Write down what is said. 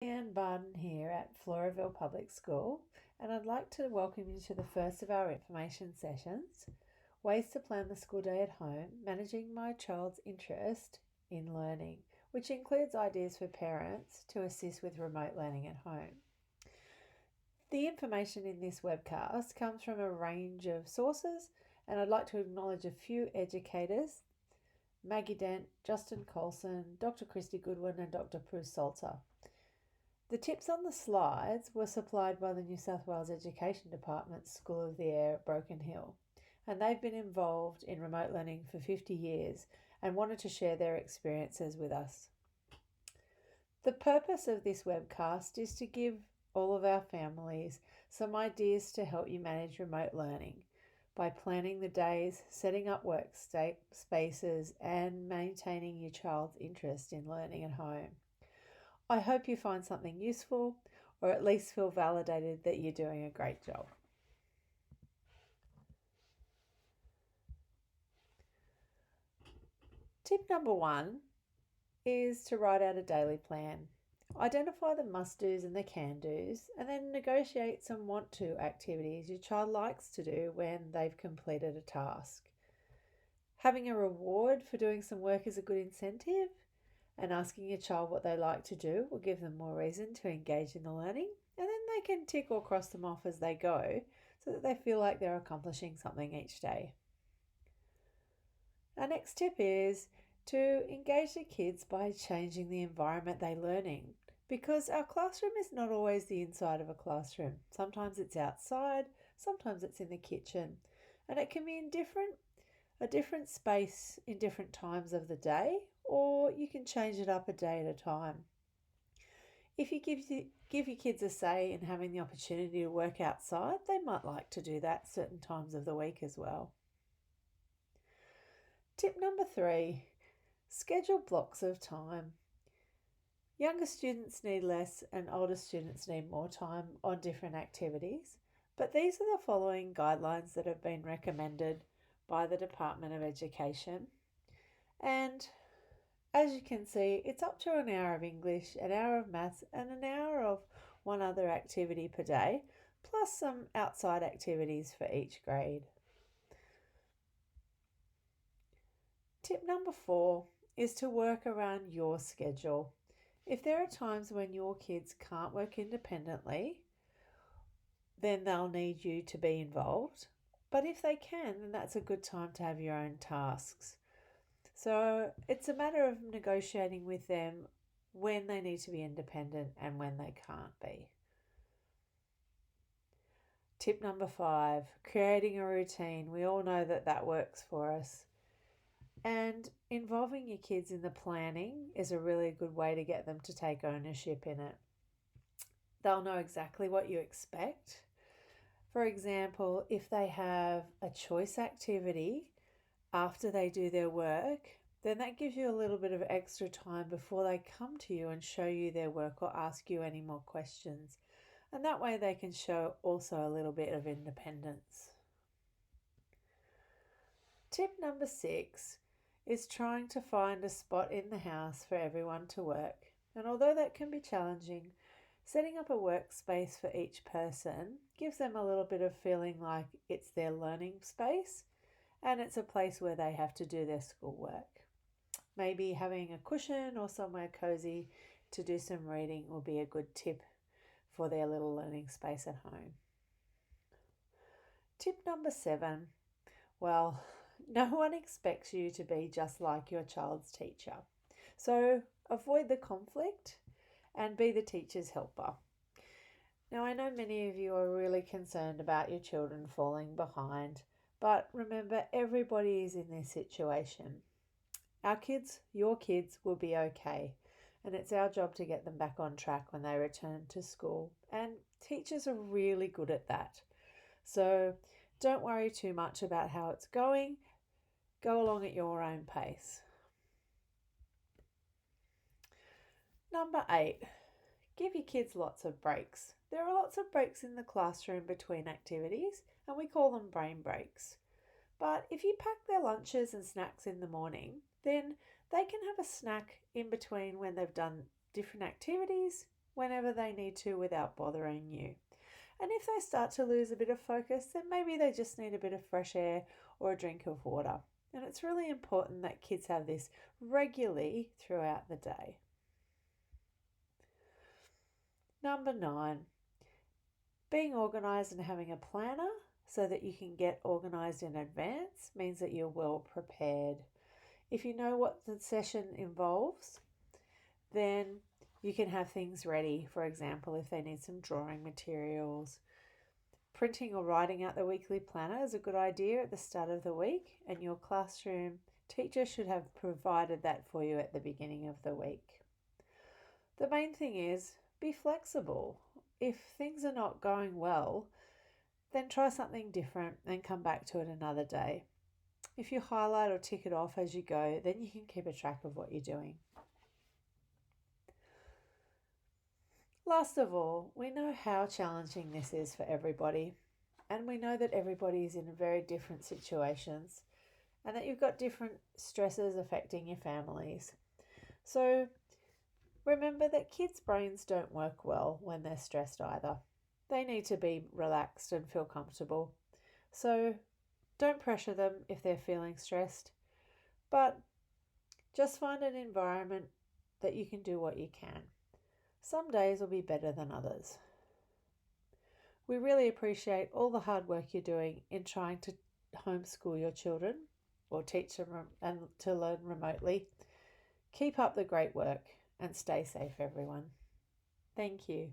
Anne Barden here at Floraville Public School, and I'd like to welcome you to the first of our information sessions, Ways to Plan the School Day at Home, Managing My Child's Interest in Learning, which includes ideas for parents to assist with remote learning at home. The information in this webcast comes from a range of sources, and I'd like to acknowledge a few educators, Maggie Dent, Justin Colson, Dr. Christy Goodwin and Dr. Bruce Salter. The tips on the slides were supplied by the New South Wales Education Department's School of the Air at Broken Hill, and they've been involved in remote learning for 50 years and wanted to share their experiences with us. The purpose of this webcast is to give all of our families some ideas to help you manage remote learning by planning the days, setting up work spaces, and maintaining your child's interest in learning at home. I hope you find something useful or at least feel validated that you're doing a great job. Tip number 1 is to write out a daily plan. Identify the must-dos and the can-dos, and then negotiate some want-to activities your child likes to do when they've completed a task. Having a reward for doing some work is a good incentive, and asking your child what they like to do will give them more reason to engage in the learning, and then they can tick or cross them off as they go so that they feel like they're accomplishing something each day. Our next tip is to engage the kids by changing the environment they learn in, because our classroom is not always the inside of a classroom. Sometimes it's outside, sometimes it's in the kitchen, and it can be in a different space in different times of the day, or you can change it up a day at a time. If you give your kids a say in having the opportunity to work outside, they might like to do that certain times of the week as well. Tip number 3, schedule blocks of time. Younger students need less and older students need more time on different activities, but these are the following guidelines that have been recommended by the Department of Education. And as you can see, it's up to an hour of English, an hour of maths, and an hour of one other activity per day, plus some outside activities for each grade. Tip number 4 is to work around your schedule. If there are times when your kids can't work independently, then they'll need you to be involved. But if they can, then that's a good time to have your own tasks. So it's a matter of negotiating with them when they need to be independent and when they can't be. Tip number 5, creating a routine. We all know that works for us. And involving your kids in the planning is a really good way to get them to take ownership in it. They'll know exactly what you expect. For example, if they have a choice activity after they do their work, then that gives you a little bit of extra time before they come to you and show you their work or ask you any more questions. And that way they can show also a little bit of independence. Tip number 6 is trying to find a spot in the house for everyone to work. And although that can be challenging, setting up a workspace for each person gives them a little bit of feeling like it's their learning space and it's a place where they have to do their schoolwork. Maybe having a cushion or somewhere cozy to do some reading will be a good tip for their little learning space at home. Tip number 7. Well, no one expects you to be just like your child's teacher. So avoid the conflict and be the teacher's helper. Now, I know many of you are really concerned about your children falling behind, but remember, everybody is in this situation. Your kids will be okay, and it's our job to get them back on track when they return to school, and teachers are really good at that. So don't worry too much about how it's going. Go along at your own pace. Number 8, give your kids lots of breaks. There are lots of breaks in the classroom between activities, and we call them brain breaks. But if you pack their lunches and snacks in the morning, then they can have a snack in between when they've done different activities whenever they need to without bothering you. And if they start to lose a bit of focus, then maybe they just need a bit of fresh air or a drink of water. And it's really important that kids have this regularly throughout the day. Number 9, being organised and having a planner so that you can get organised in advance means that you're well prepared. If you know what the session involves, then you can have things ready. For example, if they need some drawing materials, printing or writing out the weekly planner is a good idea at the start of the week, and your classroom teacher should have provided that for you at the beginning of the week. The main thing is be flexible. If things are not going well, then try something different and come back to it another day. If you highlight or tick it off as you go, then you can keep a track of what you're doing. Last of all, we know how challenging this is for everybody, and we know that everybody is in very different situations and that you've got different stresses affecting your families. So remember that kids' brains don't work well when they're stressed either. They need to be relaxed and feel comfortable. So don't pressure them if they're feeling stressed, but just find an environment that you can do what you can. Some days will be better than others. We really appreciate all the hard work you're doing in trying to homeschool your children or teach them and to learn remotely. Keep up the great work and stay safe, everyone. Thank you.